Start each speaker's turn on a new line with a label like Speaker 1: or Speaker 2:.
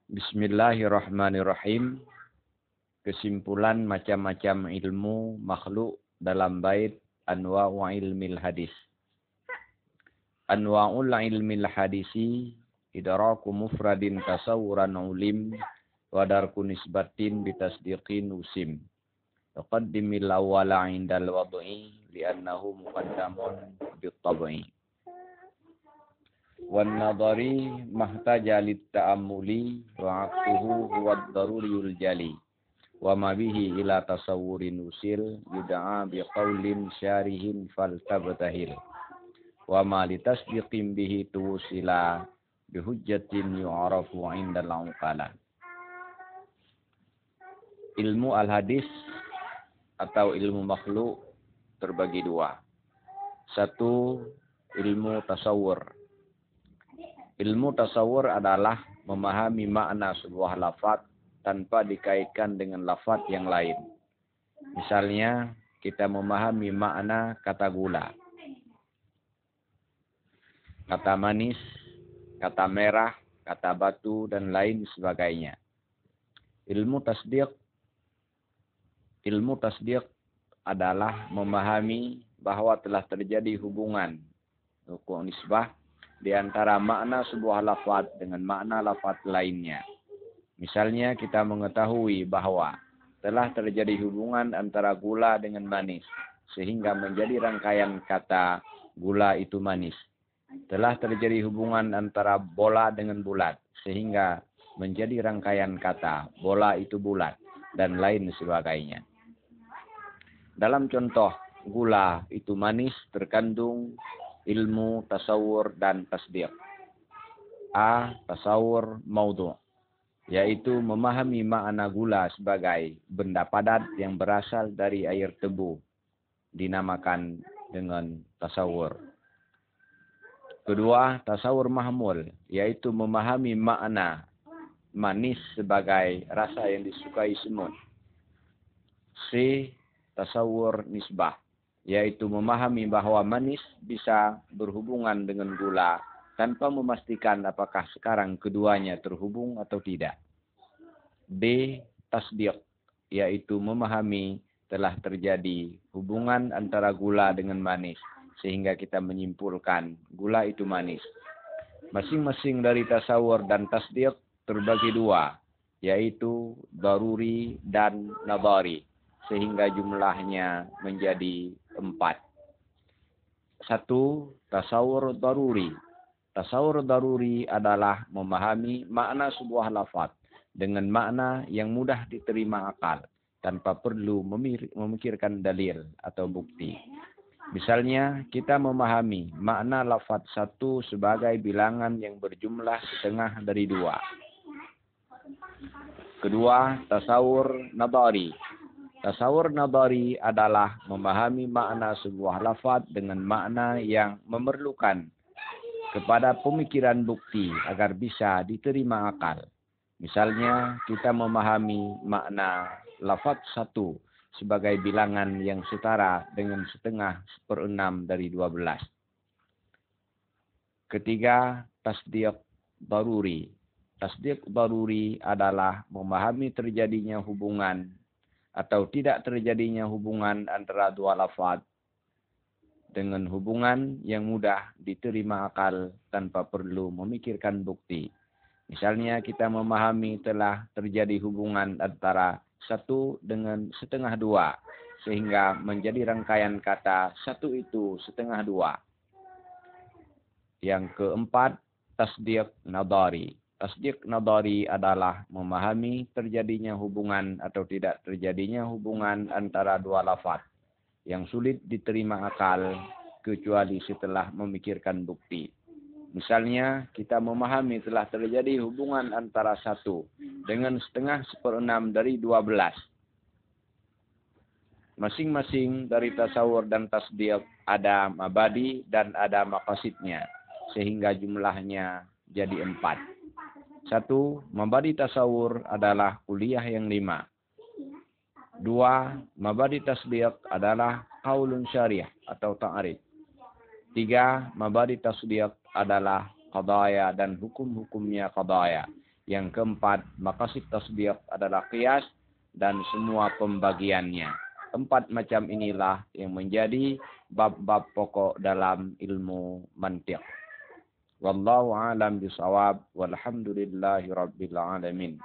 Speaker 1: Bismillahirrahmanirrahim. Kesimpulan macam-macam ilmu makhluk dalam bait Anwa'u ilmil hadis. Anwa'ul ilmil hadisi idraku mufradin tasawuran ulim wa darku nisbatin bitasdiqin usim. Taqaddimil awwala indal wad'i li'annahu muqaddamun bitab'i. Wan nadari mahtaja lit ta'ammuli wa aqtuhu huwa ad-daruriyul jali wa ma bihi ila tasawurin usil yud'a bi qaulin syarihin faltabtahil wa ma litasdiqin bihi tuwsila bi hujjatin yu'arafu 'indal uqala. Ilmu al-hadis atau ilmu makhluk terbagi dua. Satu, ilmu tasawur. Ilmu tasawur adalah memahami makna sebuah lafaz tanpa dikaitkan dengan lafaz yang lain. Misalnya, kita memahami makna kata gula, kata manis, kata merah, kata batu, dan lain sebagainya. Ilmu tasdiq adalah memahami bahwa telah terjadi hubungan nisbah di antara makna sebuah lafaz dengan makna lafaz lainnya. Misalnya kita mengetahui bahwa telah terjadi hubungan antara gula dengan manis, sehingga menjadi rangkaian kata gula itu manis. Telah terjadi hubungan antara bola dengan bulat, sehingga menjadi rangkaian kata bola itu bulat, dan lain sebagainya. Dalam contoh gula itu manis terkandung ilmu tasawur dan tasdiq. A. Tasawur maudhu', yaitu memahami makna gula sebagai benda padat yang berasal dari air tebu, dinamakan dengan tasawur. Kedua, tasawur mahmul, yaitu memahami makna manis sebagai rasa yang disukai semut. C. Tasawur nisbah, yaitu memahami bahwa manis bisa berhubungan dengan gula tanpa memastikan apakah sekarang keduanya terhubung atau tidak. D. Tasdiq, yaitu memahami telah terjadi hubungan antara gula dengan manis, sehingga kita menyimpulkan gula itu manis. Masing-masing dari tasawur dan tasdiq terbagi dua, yaitu daruri dan nadari, sehingga jumlahnya menjadi 4. Satu, tasawur daruri. Tasawur daruri adalah memahami makna sebuah lafaz dengan makna yang mudah diterima akal, tanpa perlu memikirkan dalil atau bukti. Misalnya, kita memahami makna lafaz satu sebagai bilangan yang berjumlah setengah dari 2. Kedua, tasawur nadari. Tasawur nadari adalah memahami makna sebuah lafaz dengan makna yang memerlukan kepada pemikiran bukti agar bisa diterima akal. Misalnya, kita memahami makna lafaz 1 sebagai bilangan yang setara dengan setengah 1/6 dari 12. Ketiga, tasdiq daruri. Tasdiq daruri adalah memahami terjadinya hubungan atau tidak terjadinya hubungan antara dua lafaz dengan hubungan yang mudah diterima akal tanpa perlu memikirkan bukti. Misalnya, kita memahami telah terjadi hubungan antara 1 dengan setengah 2, sehingga menjadi rangkaian kata 1 itu setengah 2. Yang keempat, tasdiq nadari. Tasdiq nadari adalah memahami terjadinya hubungan atau tidak terjadinya hubungan antara dua lafaz yang sulit diterima akal kecuali setelah memikirkan bukti. Misalnya, kita memahami telah terjadi hubungan antara 1 dengan setengah 1/6 dari 12. Masing-masing dari tasawur dan tasdiq ada mabadi dan ada maqasidnya, sehingga jumlahnya jadi 4. 1. Mabadi tasawur adalah kuliah yang 5. 2. Mabadi tasdiq adalah qaulun syarih atau ta'rif. 3. Mabadi tasdiq adalah qadaya dan hukum-hukumnya qadaya, Yang keempat, maqasid tasbih adalah qiyas dan semua pembagiannya. 4 macam inilah yang menjadi bab-bab pokok dalam ilmu mantiq. Wallahu a'lam bishawab, walhamdulillahi rabbil alamin.